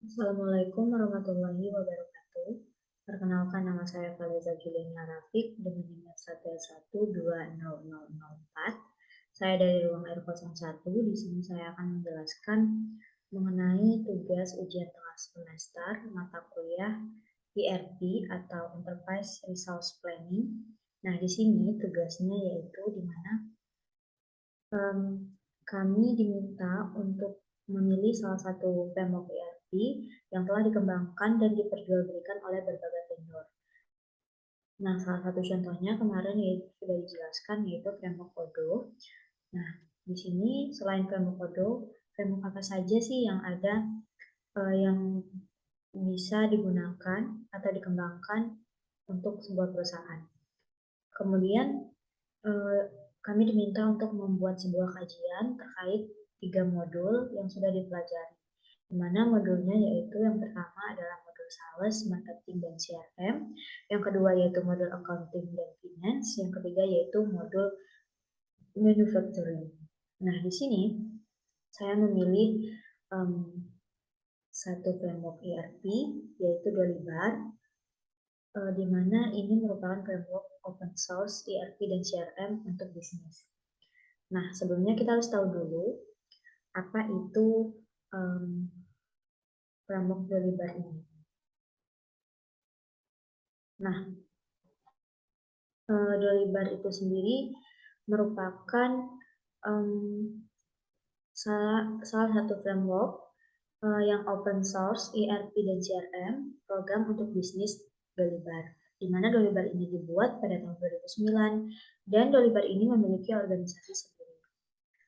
Assalamualaikum warahmatullahi wabarakatuh. Perkenalkan, nama saya Faliza Juliana Rafiq dengan NIM 1122004. Saya dari ruang R01. Di sini saya akan menjelaskan mengenai tugas ujian tengah semester mata kuliah ERP atau Enterprise Resource Planning. Nah, di sini tugasnya yaitu di mana kami diminta untuk memilih salah satu framework ERP yang telah dikembangkan dan diperjualbelikan oleh berbagai vendor. Nah, salah satu contohnya kemarin yaitu sudah dijelaskan yaitu framework Odoo. Nah, di sini selain framework Odoo, framework apa saja sih yang ada yang bisa digunakan atau dikembangkan untuk sebuah perusahaan. Kemudian eh, kami diminta untuk membuat sebuah kajian terkait 3 modul yang sudah dipelajari. Di mana modulnya yaitu yang pertama adalah modul sales, marketing, dan CRM. Yang kedua yaitu modul accounting dan finance. Yang ketiga yaitu modul manufacturing. Nah, di sini saya memilih um, satu framework ERP yaitu Dolibar, di mana ini merupakan framework open source ERP dan CRM untuk bisnis. Nah, sebelumnya kita harus tahu dulu apa itu um, framework Dolibar ini. Nah, Dolibar itu sendiri merupakan um, salah satu framework yang open source ERP dan CRM program untuk bisnis Dolibar, di mana Dolibar ini dibuat pada tahun 2009 dan Dolibar ini memiliki organisasi sendiri.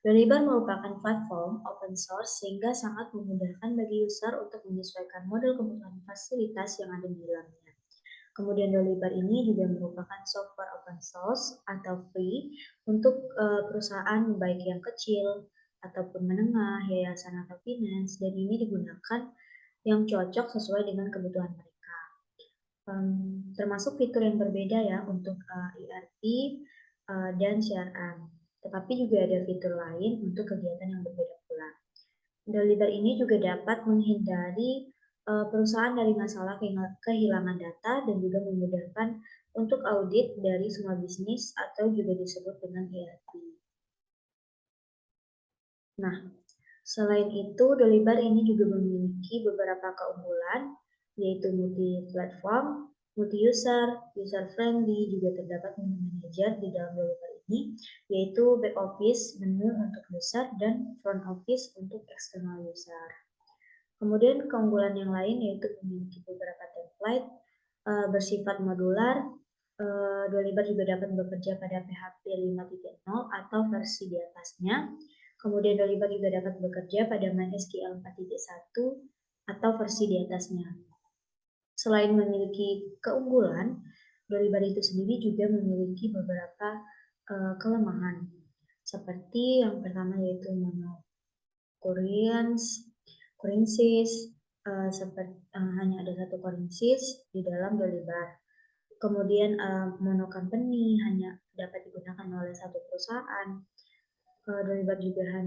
Dolibar merupakan platform open source sehingga sangat memudahkan bagi user untuk menyesuaikan model kebutuhan fasilitas yang ada di dalamnya. Kemudian Dolibar ini juga merupakan software open source atau free untuk perusahaan baik yang kecil ataupun menengah, yayasan atau finance, dan ini digunakan yang cocok sesuai dengan kebutuhan mereka. Termasuk fitur yang berbeda ya untuk ERP dan CRM. Tetapi juga ada fitur lain untuk kegiatan yang berbeda pula. Dolibar ini juga dapat menghindari perusahaan dari masalah kehilangan data dan juga memudahkan untuk audit dari semua bisnis atau juga disebut dengan ERP. Nah, selain itu, Dolibar ini juga memiliki beberapa keunggulan, yaitu multi-platform, multi-user, user-friendly, juga terdapat menu manager di dalam Dolibar ini, yaitu back office, menu untuk user, dan front office untuk external user. Kemudian keunggulan yang lain yaitu memiliki beberapa template bersifat modular. Dolibar juga dapat bekerja pada PHP 5.0 atau versi di atasnya. Kemudian Dolibar juga dapat bekerja pada MySQL 4.1 atau versi di atasnya. Selain memiliki keunggulan, Dolibar itu sendiri juga memiliki beberapa kelemahan. Seperti yang pertama yaitu Currencies, hanya ada satu currencies di dalam Dolibar. Kemudian mono company hanya dapat digunakan oleh satu perusahaan. Dolibar juga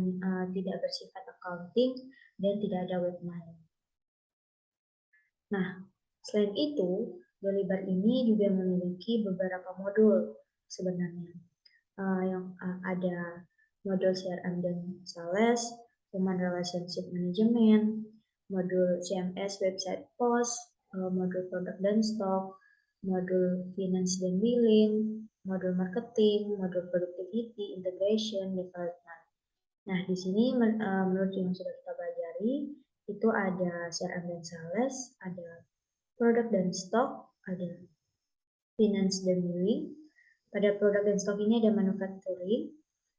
tidak bersifat accounting dan tidak ada webmail. Nah, selain itu, Dolibar ini juga memiliki beberapa modul sebenarnya. Yang ada modul CRM dan sales, Human Relationship Management, modul CMS Website Post, modul produk dan stok, modul finance dan billing, modul marketing, modul productivity, integration, development. Nah, di sini menurut yang sudah kita pelajari, itu ada CRM dan sales, ada produk dan stok, ada finance dan billing. Pada produk dan stok ini ada manufacturing,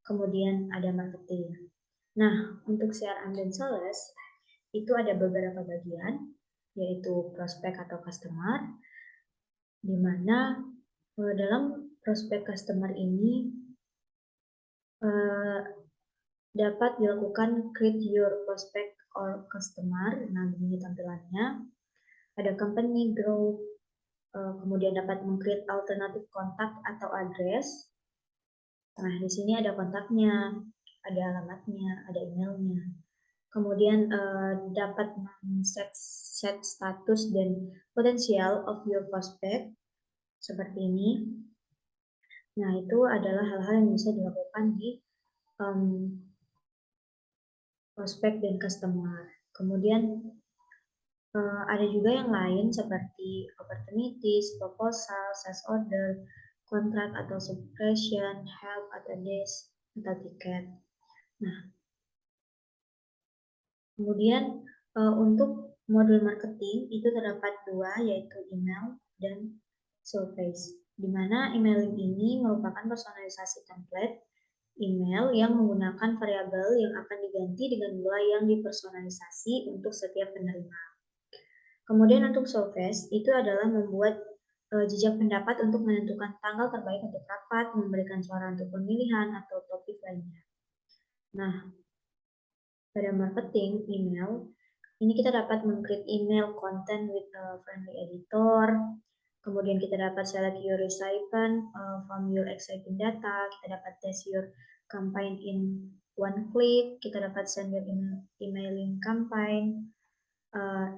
kemudian ada marketing. Nah, untuk CRM dan sales, itu ada beberapa bagian, yaitu prospek atau customer, di mana dalam prospek customer ini dapat dilakukan create your prospect or customer. Nah, begini tampilannya. Ada company growth, kemudian dapat meng-create alternatif kontak atau address. Nah, di sini ada kontaknya, ada alamatnya, ada emailnya. Kemudian dapat set status dan potensial of your prospect seperti ini. Nah, itu adalah hal-hal yang bisa dilakukan di prospek dan customer. Kemudian ada juga yang lain seperti opportunities, proposal, sales order, kontrak atau subscription, help atau desk atau tiket. Nah, kemudian untuk modul marketing itu terdapat dua, yaitu email dan surveys. Di mana emailing ini merupakan personalisasi template email yang menggunakan variabel yang akan diganti dengan nilai yang dipersonalisasi untuk setiap penerima. Kemudian untuk surveys itu adalah membuat jejak pendapat untuk menentukan tanggal terbaik untuk rapat, memberikan suara untuk pemilihan atau topik lainnya. Nah, pada marketing email, ini kita dapat meng-create email content with a friendly editor. Kemudian kita dapat select your recipient from your exciting data. Kita dapat test your campaign in one click. Kita dapat send your emailing campaign.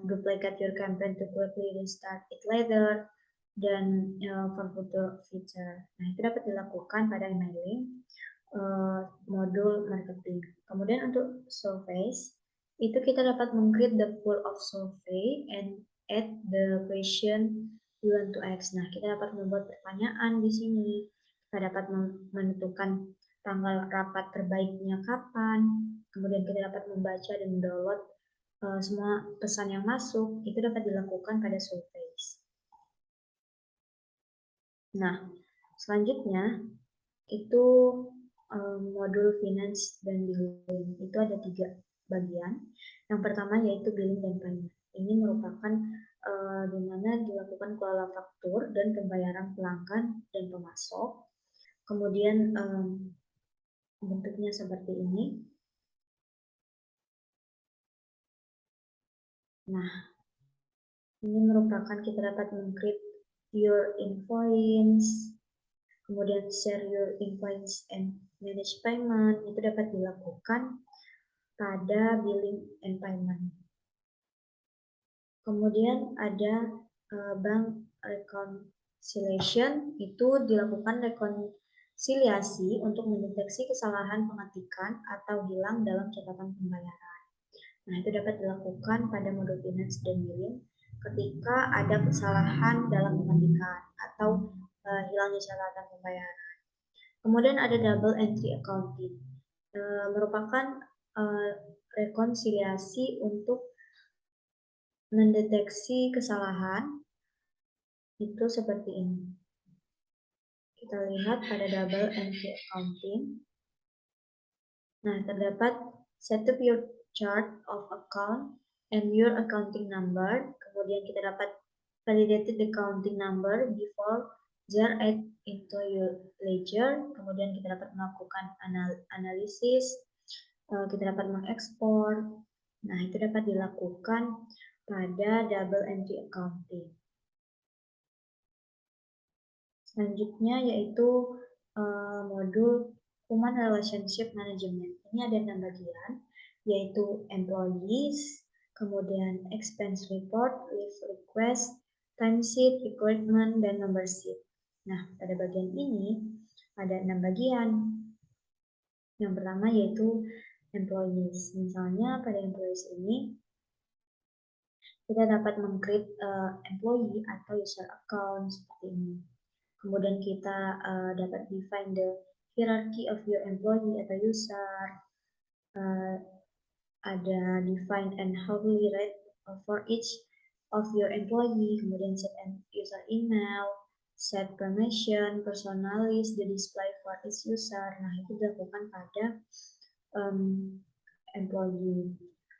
Duplicate your campaign to quickly restart it later. Dan for future feature. Nah, itu dapat dilakukan pada emailing modul marketing. Kemudian untuk surveys, itu kita dapat meng-create the pool of survey and add the question you want to ask. Nah, kita dapat membuat pertanyaan di sini. Kita dapat menentukan tanggal rapat terbaiknya kapan. Kemudian kita dapat membaca dan mendownload semua pesan yang masuk. Itu dapat dilakukan pada surveys. Nah, selanjutnya itu modul finance dan billing. Itu ada 3 bagian. Yang pertama yaitu billing dan payment. Ini merupakan di mana dilakukan kelola faktur dan pembayaran pelanggan dan pemasok. Kemudian bentuknya seperti ini. Nah, ini merupakan kita dapat meng-create your invoice, kemudian share your invoice and manage payment. Itu dapat dilakukan pada billing and payment. Kemudian ada bank reconciliation, itu dilakukan rekonsiliasi untuk mendeteksi kesalahan pengetikan atau hilang dalam catatan pembayaran. Nah, itu dapat dilakukan pada modul finance dan billing ketika ada kesalahan dalam pengetikan atau hilangnya catatan pembayaran. Kemudian ada double entry accounting, merupakan rekonsiliasi untuk mendeteksi kesalahan itu seperti ini. Kita lihat pada double entry accounting. Nah, terdapat set up your chart of account and your accounting number. Kemudian kita dapat validated accounting number before they're added into your ledger. Kemudian kita dapat melakukan analisis. Kita dapat mengekspor. Nah, itu dapat dilakukan pada double entry accounting. Selanjutnya yaitu modul Human Relationship Management. Ini ada 6 bagian, yaitu employees, kemudian expense report, leave request, timesheet, recruitment, dan membership. Nah, pada bagian ini ada 6 bagian. Yang pertama yaitu employees. Misalnya pada employees ini kita dapat meng-create employee atau user account seperti ini. Kemudian kita dapat define the hierarchy of your employee atau user. Ada define and hourly rate for each of your employee. Kemudian set user email, set permission, personalize the display for each user. Nah, itu dilakukan pada employee.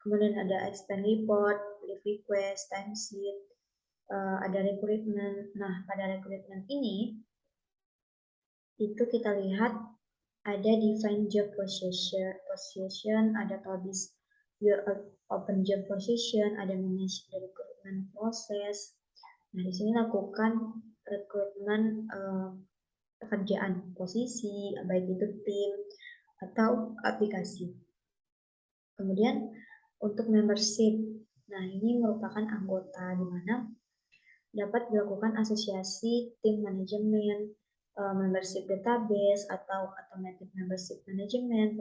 Kemudian ada expense report, leave request, timesheet, ada recruitment. Nah, pada recruitment ini itu kita lihat ada define job position, ada publish your open job position, ada manage the recruitment process. Nah, di sini lakukan rekrutmen pekerjaan posisi, baik itu tim atau aplikasi. Kemudian untuk membership. Nah, ini merupakan anggota di mana dapat dilakukan asosiasi tim manajemen, membership database atau automatic membership management,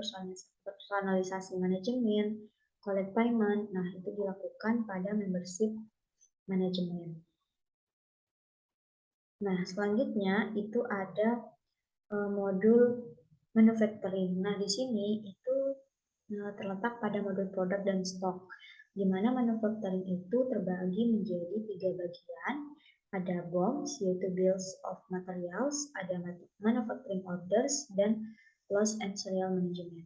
personalisasi manajemen, collect payment. Nah, itu dilakukan pada membership manajemen. Nah, selanjutnya itu ada modul manufacturing. Nah, di sini itu terletak pada modul produk dan stok, di mana manufacturing itu terbagi menjadi 3 bagian. Ada BOMS, yaitu Bills of Materials, ada Manufacturing Orders, dan Loss and Serial Management.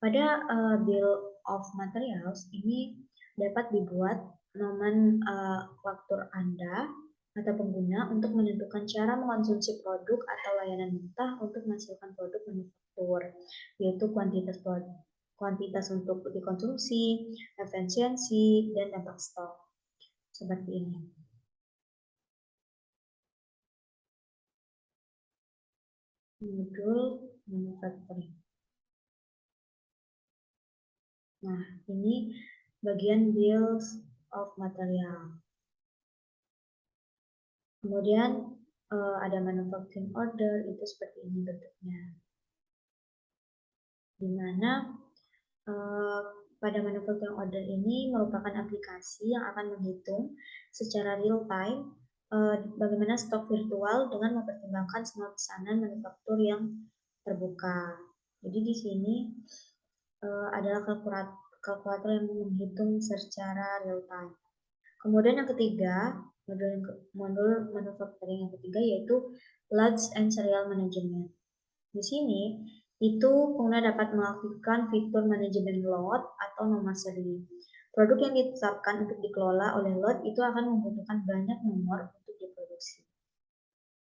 Pada Bill of Materials ini dapat dibuat nomenklatur Anda atau pengguna untuk menentukan cara mengonsumsi produk atau layanan mentah untuk menghasilkan produk manufaktur, yaitu kuantitas untuk dikonsumsi, efisiensi, dan dampak stok. Seperti ini. Modul manufacturing. Nah, ini bagian bills of material. Kemudian ada manufacturing order, itu seperti ini bentuknya. Di mana pada manufacturing order ini merupakan aplikasi yang akan menghitung secara real time bagaimana stok virtual dengan mempertimbangkan semua pesanan manufaktur yang terbuka. Jadi di sini adalah kalkulator yang menghitung secara real time. Kemudian yang ketiga, modul manufacturing yang ketiga yaitu Loads and Serial Management. Di sini itu pengguna dapat melakukan fitur manajemen load atau nomor seri. Produk yang ditetapkan untuk dikelola oleh load itu akan membutuhkan banyak nomor untuk diproduksi.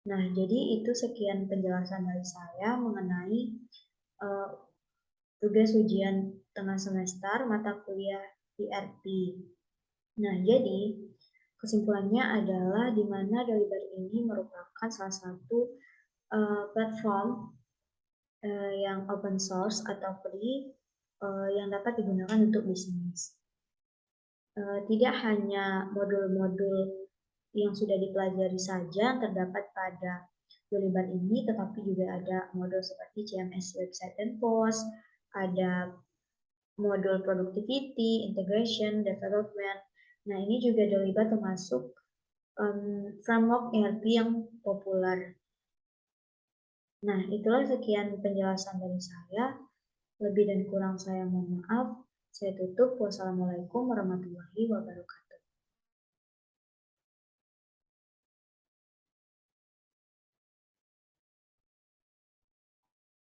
Nah, jadi itu sekian penjelasan dari saya mengenai tugas ujian tengah semester mata kuliah ERP. Nah, jadi kesimpulannya adalah di mana Deliver ini merupakan salah satu platform yang open source atau free yang dapat digunakan untuk bisnis. Tidak hanya modul-modul yang sudah dipelajari saja yang terdapat pada Dolibar ini, tetapi juga ada modul seperti CMS Website dan Post, ada modul Productivity, Integration, Development. Nah, ini juga Dolibar termasuk framework ERP yang populer. Nah, itulah sekian penjelasan dari saya. Lebih dan kurang saya mohon maaf. Saya tutup. Wassalamualaikum warahmatullahi wabarakatuh.